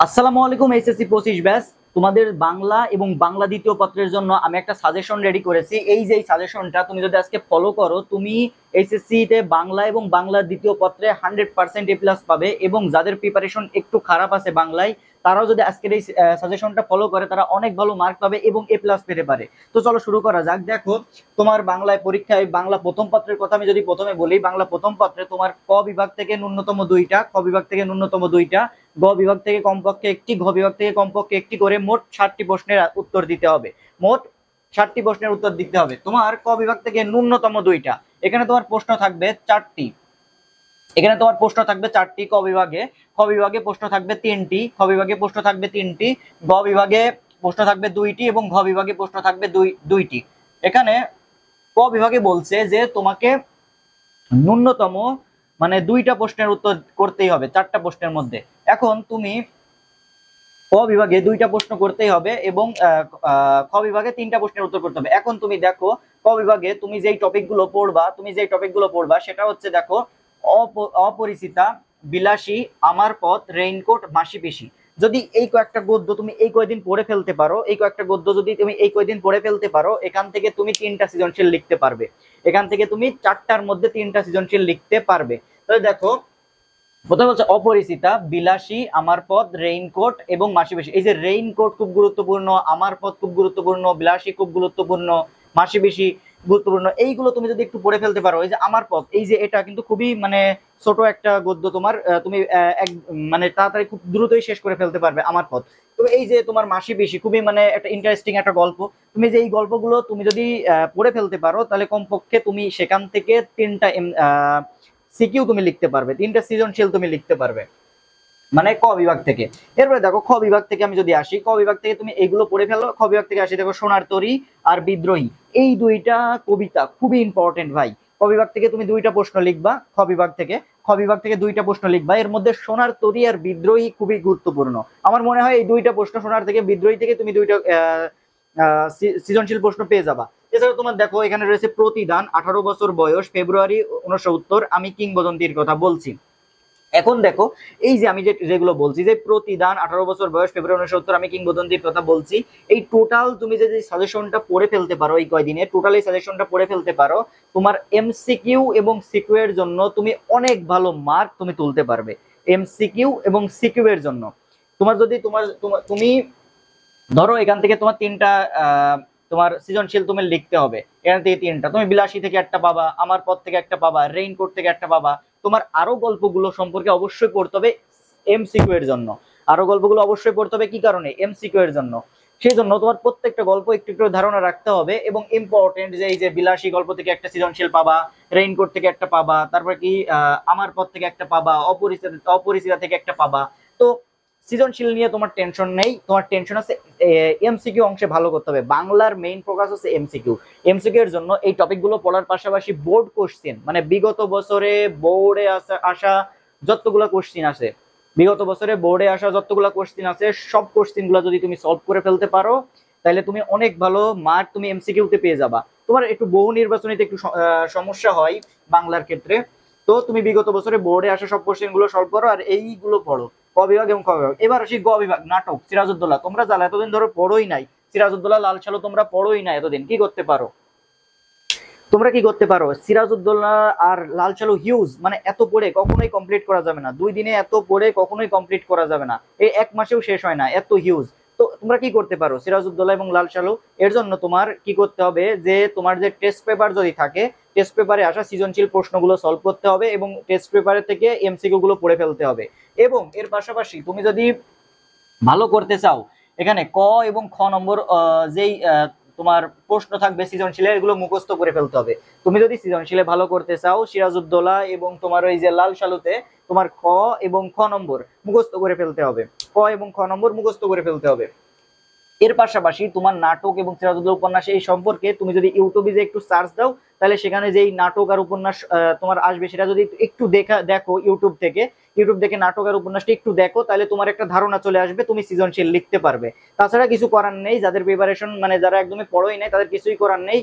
আসসালামু আলাইকুম HSC 25 batch. তোমাদের বাংলা এবং বাংলা দ্বিতীয় পত্রের জন্য আমি একটা সাজেশন রেডি করেছি। এই যে সাজেশনটা তুমি যদি আজকে ফলো করো, তুমি এইচএসসি তে বাংলা এবং বাংলা দ্বিতীয় পত্রে 100% A+ পাবে। এবং যাদের প্রিপারেশন একটু খারাপ আছে বাংলায়, তারাও যদি আজকের এই সাজেশনটা ফলো করে, তারা অনেক ভালো মার্ক পাবে এবং A+ পেতে পারে। তো চলো শুরু করা যাক। দেখো, তোমার বাংলায় পরীক্ষায় বাংলা প্রথম পত্রের কথা আমি যদি প্রথমে বলি, বাংলা প্রথম পত্রে তোমার ক বিভাগ থেকে ন্যূনতম 2টা, খ বিভাগ থেকে ন্যূনতম 2টা, গ বিভাগ থেকে কমপক্ষে একটি, ঘ বিভাগ থেকে কমপক্ষে একটি করে মোট 60টি প্রশ্নের উত্তর দিতে হবে। মোট 60টি প্রশ্নের উত্তর দিতে হবে। তোমার ক বিভাগ থেকে ন্যূনতম 2টা, এখানে তোমার প্রশ্ন থাকবে 4টি। এখানে তোমার প্রশ্ন থাকবে 4টি ক বিভাগে। খ বিভাগে প্রশ্ন থাকবে 3টি, খ বিভাগে প্রশ্ন থাকবে 3টি, গ বিভাগে প্রশ্ন থাকবে 2টি এবং ঘ বিভাগে প্রশ্ন থাকবে 2টি। এখানে ক বিভাগে বলছে যে তোমাকে ন্যূনতম মানে 2টা প্রশ্নের উত্তর করতেই হবে 4টা প্রশ্নের মধ্যে। এখন তুমি ক বিভাগে 2টা প্রশ্ন করতেই হবে এবং খ বিভাগে 3টা প্রশ্নের উত্তর করতে হবে। এখন তুমি দেখো, ক বিভাগে তুমি যেই টপিকগুলো পড়বা সেটা হচ্ছে, দেখো, অপরিচিতা, বিলাসী, আমার পথ, রেইনকোট, মাসি পিসি। যদি এই কয়েকটা গদ্য তুমি এই কয়দিন পড়ে ফেলতে পারো, এই কয়েকটা গদ্য যদি তুমি এই কয়দিন পড়ে ফেলতে পারো, এখান থেকে তুমি 3টা সৃজনশীল লিখতে পারবে। এখান থেকে তুমি 4টার মধ্যে 3টা সৃজনশীল লিখতে পারবে। তাহলে দেখো, প্রথমে হচ্ছে অপরিচিতা, বিলাসী, আমার পথ, রেইনকোট এবং মাসি পিসি। এই যে রেইনকোট খুব গুরুত্বপূর্ণ, আমার পথ খুব গুরুত্বপূর্ণ, বিলাসী খুব গুরুত্বপূর্ণ, মাসি পিসি গুরুত্বপূর্ণ। এইগুলো তুমি যদি একটু পড়ে ফেলতে পারো, এই যে আমার পথ, এই যে এটা কিন্তু খুবই মানে ছোট একটা গদ্য, তোমার তুমি এক মানে তাড়াতাড়ি খুব দ্রুতই শেষ করে ফেলতে পারবে আমার পথ। তো এই যে তোমার মাসি পিসি খুবই মানে একটা ইন্টারেস্টিং একটা গল্প। তুমি যে এই গল্পগুলো তুমি যদি পড়ে ফেলতে পারো, তাহলে কমপক্ষে তুমি সেখান থেকে 3টা সিকিউ তুমি লিখতে পারবে, 3টা সৃজনশীল তুমি লিখতে পারবে, মানে ক বিভাগ থেকে। এরপরে দেখো, খ বিভাগ থেকে আমি যদি আসি, ক বিভাগ থেকে তুমি এইগুলো পড়ে ফেলো। খ বিভাগ থেকে আসি, দেখো, সোনার তরী আর বিদ্রোহী, এই 2টা কবিতা খুবই ইম্পর্টেন্ট ভাই। ক বিভাগ থেকে তুমি 2টা প্রশ্ন লিখবা, খ বিভাগ থেকে 2টা প্রশ্ন লিখবা। এর মধ্যে সোনার তরী আর বিদ্রোহী খুবই গুরুত্বপূর্ণ। আমার মনে হয় এই 2টা প্রশ্ন, সোনার থেকে বিদ্রোহী থেকে তুমি 2টা সৃজনশীল প্রশ্ন পেয়ে যাবা। এছাড়া তোমার দেখো, এখানে রয়েছে প্রতিদান, 18 বছর বয়স, ফেব্রুয়ারি 69, আমি কিংবদন্তির কথা বলছি। এখন দেখো, এই যে আমি যেগুলো বলছি, যে প্রতিদান, 18 বছর বয়স, ফেব্রুয়ারি 69, আমি কিংবদন্তির কথা বলছি, এই টোটাল তুমি যে সাজেশনটা পড়ে ফেলতে পারো এই কয়দিনে, টোটাল এই সাজেশনটা পড়ে ফেলতে পারো, তোমার এমসিকিউ এবং সিকিউ এর জন্য তুমি অনেক ভালো মার্ক তুমি তুলতে পারবে। এমসিকিউ এবং সিকিউ এর জন্য তোমার যদি তুমি ধরো, এখান থেকে তোমার 3টা তোমার সৃজনশীল তুমি লিখতে হবে। এখান থেকে 3টা তুমি বিলাসী থেকে একটা পাবা, আমার পথ থেকে একটা পাবা, রেইনকোট থেকে একটা পাবা। তোমার আরো গল্পগুলো সম্পর্কে অবশ্যই পড়তে হবে এমসিকিউ এর জন্য। আরো গল্পগুলো অবশ্যই পড়তে হবে, কি কারণে? এমসিকিউ এর জন্য। সেই জন্য তোমার প্রত্যেকটা গল্প একটু একটু ধারণা রাখতে হবে। এবং ইম্পর্টেন্ট যে এই যে বিলাসী গল্প থেকে একটা সৃজনশীল পাবা, রেইনকোট থেকে একটা পাবা, তারপর কি আমার পথ থেকে একটা পাবা, অপরিচিতা থেকে একটা পাবা। তো সৃজনশীল নিয়ে তোমার টেনশন নেই, তোমার টেনশন আছে এমসিকিউ অংশে ভালো করতে হবে। বাংলার মেইন ফোকাস হচ্ছে এমসিকিউ। এমসিকিউ এর জন্য এই টপিকগুলো পড়ার পাশাপাশি বোর্ড কোশ্চেন, মানে বিগত বছরে বোর্ডে আসা যতগুলো কোশ্চেন আছে, বিগত বছরে বোর্ডে আসা যতগুলো কোশ্চেন আছে, সব কোশ্চেন গুলো যদি তুমি সলভ করে ফেলতে পারো, তাহলে তুমি অনেক ভালো মার্ক তুমি এমসিকিউতে পেয়ে যাবা। তোমার একটু বহু নির্বাচনীতে একটু সমস্যা হয় বাংলার ক্ষেত্রে। তো তুমি বিগত বছরে বোর্ডে আসা সব কোশ্চেন গুলো সলভ করো আর এইগুলো পড়ো, ক বিভাগ এবং খ বিভাগ। এবার আসি গ বিভাগ, নাটক, সিরাজউদ্দৌলা। তোমরা যারা এতদিন ধরে পড়োই নাই সিরাজউদ্দৌলা, লাল সালু, তোমরা পড়োই না এতদিন, কি করতে পারো? তোমরা কি করতে পারো? সিরাজউদ্দৌলা আর লাল সালু হিউজ, মানে এত পড়ে কখনোই কমপ্লিট করা যাবে না, 2 দিনে এত পড়ে কখনোই কমপ্লিট করা যাবে না, এই 1 মাসেও শেষ হয় না, এত হিউজ। তো তোমরা কি করতে পারো? সিরাজউদ্দৌলা এবং লাল সালু, এর জন্য তোমার কি করতে হবে, যে তোমার যে টেস্ট পেপার যদি থাকে, টেস্ট পেপারে আসা সৃজনশীল প্রশ্নগুলো সলভ করতে হবে এবং টেস্ট পেপারের থেকে এমসিকিউ গুলো পড়ে ফেলতে হবে। এবং এর পাশাপাশি তুমি যদি ভালো করতে চাও, এখানে ক এবং খ নম্বর যেই তোমার প্রশ্ন থাকবে সৃজনশীলে, এগুলো মুখস্থ করে ফেলতে হবে। তুমি যদি সৃজনশীলে ভালো করতে চাও, সিরাজউদ্দৌলা এবং তোমার ওই যে লাল সালুতে তোমার ক এবং খ নম্বর মুখস্থ করে ফেলতে হবে, ক এবং খ নম্বর মুখস্থ করে ফেলতে হবে। এর পাশাপাশি তোমার নাটক এবং সিরাজউদ্দৌলা উপন্যাস এই সম্পর্কে তুমি যদি ইউটিউবে যে একটু সার্চ দাও, তাহলে সেখানে যেই নাটক আর উপন্যাস তোমার আসবে, সেটা যদি একটু দেখো ইউটিউব দেখে নাটক আর উপন্যাসটা একটু দেখো, তাহলে তোমার একটা ধারণা চলে আসবে, তুমি সৃজনশীল লিখতে পারবে। তাছাড়া কিছু করার নেই, যাদের প্রিপারেশন মানে যারা একদমই পড়োই নাই, তাদের কিছুই করার নেই।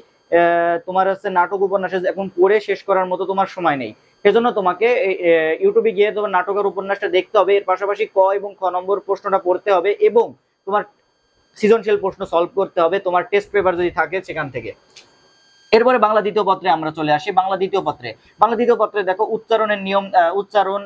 তোমার হচ্ছে নাটক উপন্যাসে এখন পড়ে শেষ করার মতো তোমার সময় নেই। সেজন্য তোমাকে ইউটিউবে গিয়ে তোমার নাটকের উপন্যাসটা দেখতে হবে, এর পাশাপাশি ক এবং খ নম্বর প্রশ্নটা পড়তে হবে এবং তোমার সৃজনশীল প্রশ্ন সলভ করতে হবে তোমার টেস্ট পেপার যদি থাকে সেখান থেকে। এরপরে বাংলা দ্বিতীয় পত্রে আমরা চলে আসি। বাংলা দ্বিতীয় পত্রে, বাংলা দ্বিতীয় পত্রে দেখো উচ্চারণের নিয়ম, উচ্চারণ,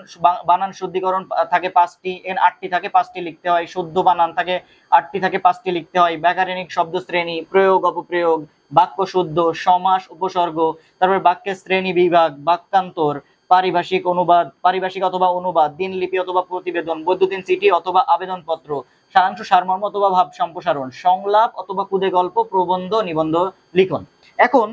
বানান শুদ্ধিকরণ থাকে 5টি, 8টি থাকে 5টি লিখতে হয়, শুদ্ধ বানান থাকে 8টি থাকে 5টি লিখতে হয়, ব্যাকরণিক শব্দ শ্রেণী, প্রয়োগ অপপ্রয়োগ, বাক্য শুদ্ধ, সমাস উপসর্গ, তারপর বাক্যের শ্রেণী বিভাগ, বাক্যান্তর, পারিভাষিক অনুবাদ, পারিভাষিক অথবা অনুবাদ, দিনলিপি অথবা প্রতিবেদন, বৈদ্যুতিন চিঠি অথবা আবেদনপত্র, সারাংশ সারমর্ম অথবা ভাব সম্প্রসারণ, সংলাপ অথবা কুদে গল্প, প্রবন্ধ, নিবন্ধ লিখন। এখন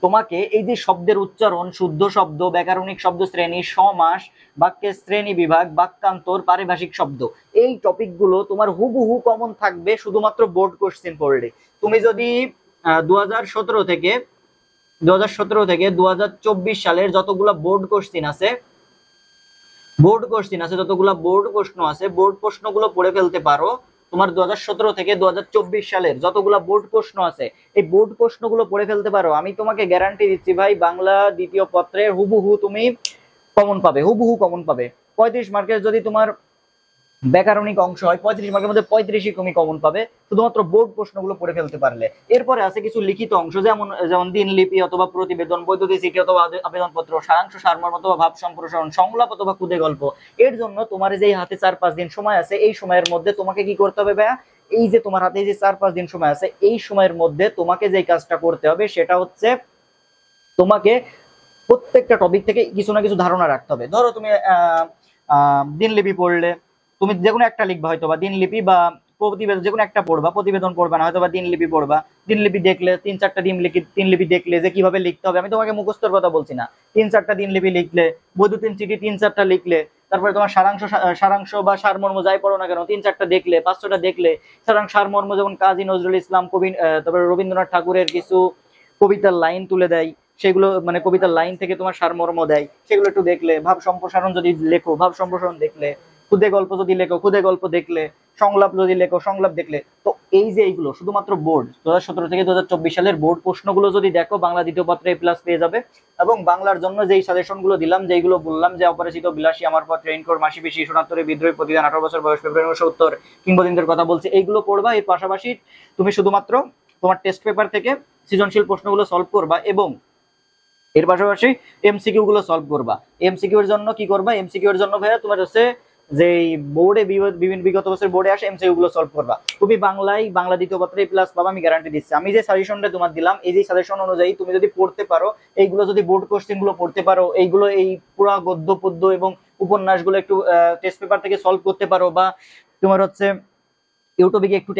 তোমাকে এই যে শব্দের উচ্চারণ, শুদ্ধ শব্দ, ব্যাকরণিক শব্দ শ্রেণী, সমাস, বাক্যের শ্রেণী বিভাগ, বাক্যান্তর, পারিভাষিক শব্দ, এই টপিকগুলো তোমার হুবহু কমন থাকবে শুধুমাত্র বোর্ড কোশ্চেন পড়লে। তুমি যদি 2017 থেকে 2024 সালের যতগুলো বোর্ড কোশ্চেন আছে, যতগুলো বোর্ড প্রশ্ন আছে, বোর্ড প্রশ্নগুলো পড়ে ফেলতে পারো, তোমার 2017 থেকে 2024 সালের যতগুলো বোর্ড প্রশ্ন আছে এই বোর্ড প্রশ্নগুলো পড়ে ফেলতে পারো, আমি তোমাকে গ্যারান্টি দিচ্ছি ভাই বাংলা দ্বিতীয় পত্রের হুবহু তুমি কমন পাবে, হুবহু কমন পাবে। 35 মার্কের যদি তোমার ব্যাকরণিক অংশ হয়, 35 মার্কের মধ্যে 35ই তুমি কমন পাবে শুধুমাত্র বোর্ড প্রশ্নগুলো পড়ে ফেলতে পারলে। এরপরে আছে কিছু লিখিত অংশ, যেমন দিনলিপি অথবা প্রতিবেদন, বৈদ্যুতিক চিঠি অথবা আবেদনপত্র, সারাংশ সারমর্ম অথবা ভাব সম্প্রসারণ, সংলাপ অথবা কুদে গল্প। এর জন্য তোমার যে হাতে 4-5 দিন সময় আছে, এই সময়ের মধ্যে তোমাকে কি করতে হবে ভাইয়া, এই যে তোমার হাতে যে 4-5 দিন সময় আছে, এই সময়ের মধ্যে তোমাকে যে কাজটা করতে হবে সেটা হচ্ছে তোমাকে প্রত্যেকটা টপিক থেকে কিছু না কিছু ধারণা রাখতে হবে। ধরো তুমি দিনলিপি পড়লে, তুমি যে কোনো একটা লিখবা, হয়তো বা দিনলিপি বা প্রতিবেদন, যে কোনো একটা পড়বা, প্রতিবেদন পড়বা না, হয়তো বা দিনলিপি পড়বা। দিনলিপি দেখলে 3-4টা দিনলিপি দেখলে যে কিভাবে লিখতে হবে, আমি তোমাকে মুখস্থর কথা বলছি না, 3-4টা দিনলিপি লিখলে, বৈদ্যুতিন চিঠি 3-4টা লিখলে, তারপরে তোমার সারাংশ বা সারমর্ম যাই পড়ো না কেন 3-4টা দেখলে, 5-6টা দেখলে, সারমর্ম যেমন কাজী নজরুল ইসলাম, কবি তারপরে রবীন্দ্রনাথ ঠাকুরের কিছু কবিতার লাইন তুলে দেয়, সেগুলো মানে কবিতার লাইন থেকে তোমার সারমর্ম দেয়, সেগুলো একটু দেখলে, ভাব সম্প্রসারণ যদি লেখো, ভাব সম্প্রসারণ দেখলে, খুদে গল্প যদি লেখো, খুদে গল্প দেখলে, সংলাপ যদি লেখো, সংলাপ দেখলে। তো এই যে এইগুলো শুধুমাত্র বোর্ড 2017 থেকে 2024 সালের বোর্ড প্রশ্নগুলো যদি দেখো, বাংলা দ্বিতীয় পত্রে A+ পেয়ে যাবে। এবং বাংলার জন্য যেই সাজেশন গুলো দিলাম, যেইগুলো বললাম যে অপরিচিত, বিলাসী, আমার পর, ট্রেনকোর, মাসি পিসি, সোনাত্তরে, বিদ্রোহী, প্রতিদান, 18 বছর বয়স, ফেব্রুয়ারি 1970, কিংবদন্তির কথা বলছে, এইগুলো পড়বা। এর পাশাপাশি তুমি শুধুমাত্র তোমার টেস্ট পেপার থেকে সৃজনশীল প্রশ্নগুলো সলভ করবা এবং এর পাশাপাশি এমসিকিউ গুলো সলভ করবা। এমসিকিউ এর জন্য কি করবা, এমসিকিউ এর জন্য ভাইয়া তোমার হচ্ছে যে বোর্ডে বিভিন্ন বিগত বছর বোর্ডে আসে এমসিকিউ গুলো সলভ করবা। তুমি বাংলা দ্বিতীয় পত্রে A+ পাবা, আমি গ্যারান্টি দিচ্ছি। আমি যে সাজেশনটা তোমার দিলাম, এই যে সাজেশন অনুযায়ী তুমি যদি পড়তে পারো, এইগুলো যদি বোর্ড কোশ্চেন গুলো পড়তে পারো, এইগুলো এই পুরো গদ্য পদ্য এবং উপন্যাসগুলো একটু টেস্ট পেপার থেকে সলভ করতে পারো, বা তোমার হচ্ছে ইউটিউবে গিয়ে একটু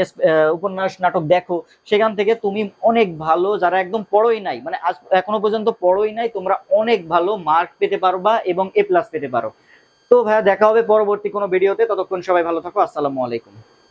উপন্যাস নাটক দেখো, সেখান থেকে তুমি অনেক ভালো, যারা একদম পড়োই নাই, মানে আজ এখনো পর্যন্ত পড়োই নাই, তোমরা অনেক ভালো মার্ক পেতে পারবা এবং A+ পেতে পারো। তো ভাইয়া দেখা হবে পরবর্তী কোনো ভিডিওতে, ততক্ষণ সবাই ভালো থাকো, আসসালামু আলাইকুম।